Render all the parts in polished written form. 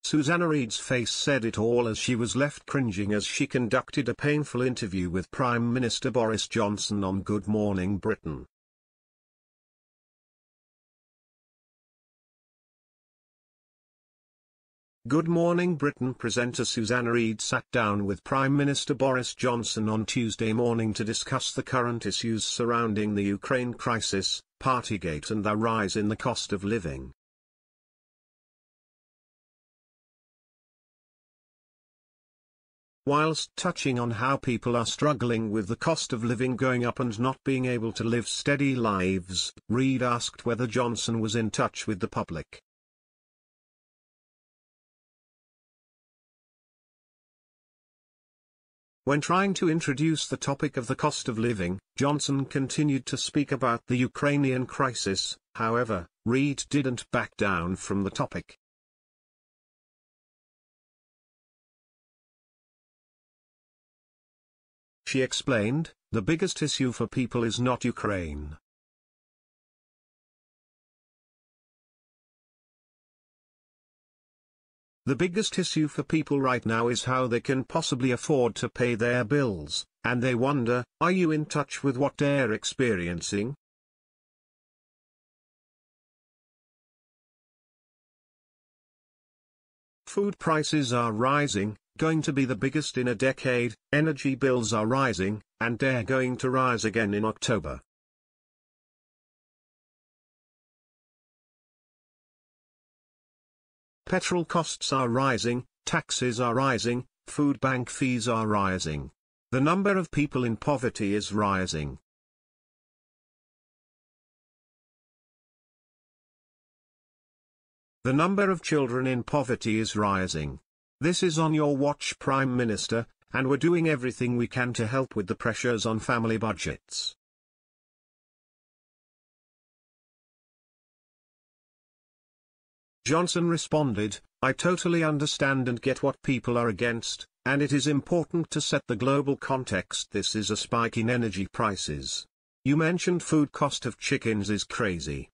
Susanna Reid's face said it all as she was left cringing as she conducted a painful interview with Prime Minister Boris Johnson on Good Morning Britain. Good Morning Britain presenter Susanna Reid sat down with Prime Minister Boris Johnson on Tuesday morning to discuss the current issues surrounding the Ukraine crisis, Partygate and the rise in the cost of living. Whilst touching on how people are struggling with the cost of living going up and not being able to live steady lives, Reid asked whether Johnson was in touch with the public. When trying to introduce the topic of the cost of living, Johnson continued to speak about the Ukrainian crisis. However, Reid didn't back down from the topic. She explained, "The biggest issue for people is not Ukraine. The biggest issue for people right now is how they can possibly afford to pay their bills, and they wonder, are you in touch with what they're experiencing?" Food prices are rising, going to be the biggest in a decade, energy bills are rising, and they're going to rise again in October. Petrol costs are rising, taxes are rising, food bank fees are rising. The number of people in poverty is rising. The number of children in poverty is rising. This is on your watch, Prime Minister, and we're doing everything we can to help with the pressures on family budgets. Johnson responded, "I totally understand and get what people are against, and it is important to set the global context. This is a spike in energy prices. You mentioned food cost of chickens is crazy.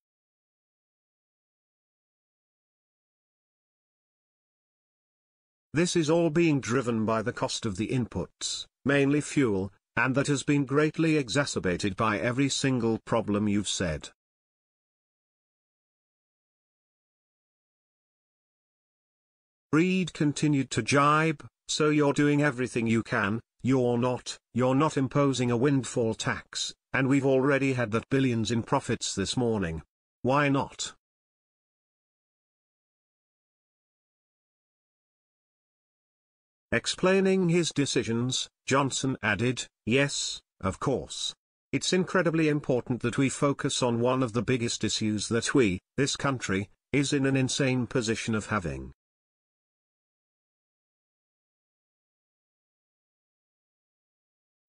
This is all being driven by the cost of the inputs, mainly fuel, and that has been greatly exacerbated by every single problem you've said." Reid continued to jibe, "So you're doing everything you can, you're not imposing a windfall tax, and we've already had that billions in profits this morning. Why not?" Explaining his decisions, Johnson added, "Yes, of course. It's incredibly important that we focus on one of the biggest issues that this country, is in an insane position of having.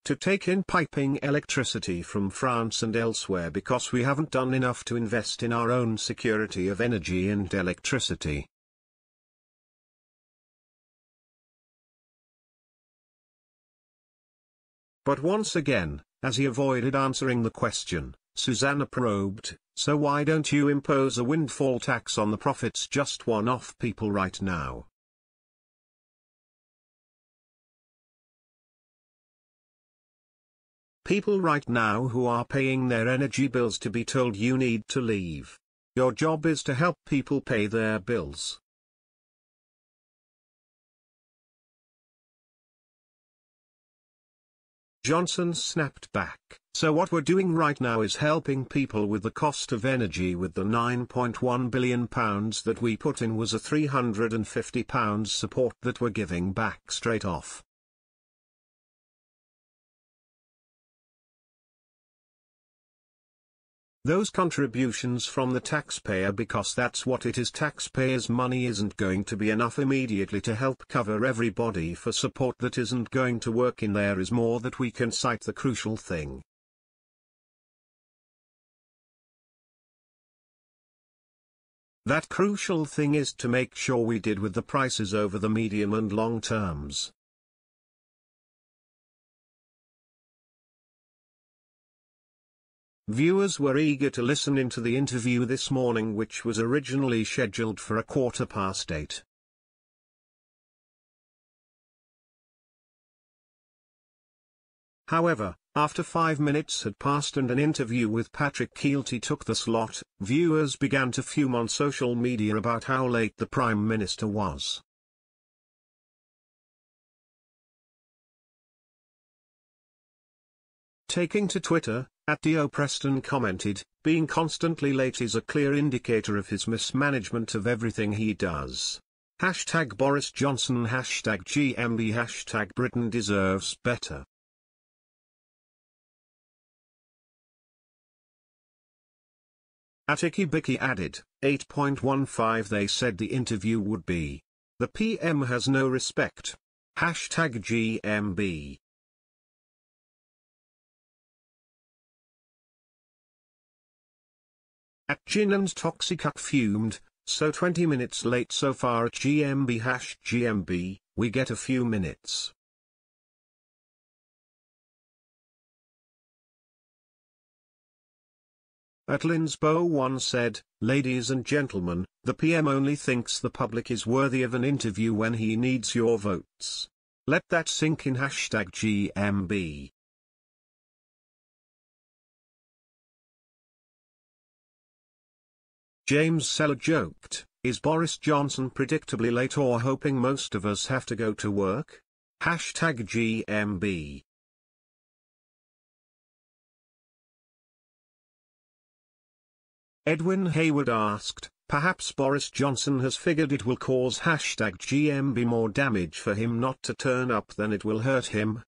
To take in piping electricity from France and elsewhere because we haven't done enough to invest in our own security of energy and electricity." But once again, as he avoided answering the question, Susanna probed, "So why don't you impose a windfall tax on the profits just one-off people right now?" People right now who are paying their energy bills to be told you need to leave. Your job is to help people pay their bills. Johnson snapped back, "So what we're doing right now is helping people with the cost of energy with the £9.1 billion that we put in was a £350 support that we're giving back straight off." Those contributions from the taxpayer, because that's what it is, taxpayers' money, isn't going to be enough immediately to help cover everybody for support that isn't going to work in there is more that we can cite the crucial thing. That crucial thing is to make sure we did with the prices over the medium and long terms. Viewers were eager to listen into the interview this morning, which was originally scheduled for 8:15. However, after 5 minutes had passed and an interview with Patrick Kielty took the slot, viewers began to fume on social media about how late the Prime Minister was. Taking to Twitter, @DioPreston commented, "Being constantly late is a clear indicator of his mismanagement of everything he does. #Boris Johnson #GMB #Britain deserves better." @IckyBicky added, 8.15 They said the interview would be. The PM has no respect. #GMB. @Gin and Toxic fumed, so 20 minutes late so far at GMB #GMB, we get a few minutes. @Linsbo1 said, "Ladies and gentlemen, the PM only thinks the public is worthy of an interview when he needs your votes. Let that sink in #GMB. James Seller joked, "Is Boris Johnson predictably late or hoping most of us have to go to work? #GMB. Edwin Hayward asked, "Perhaps Boris Johnson has figured it will cause #GMB more damage for him not to turn up than it will hurt him."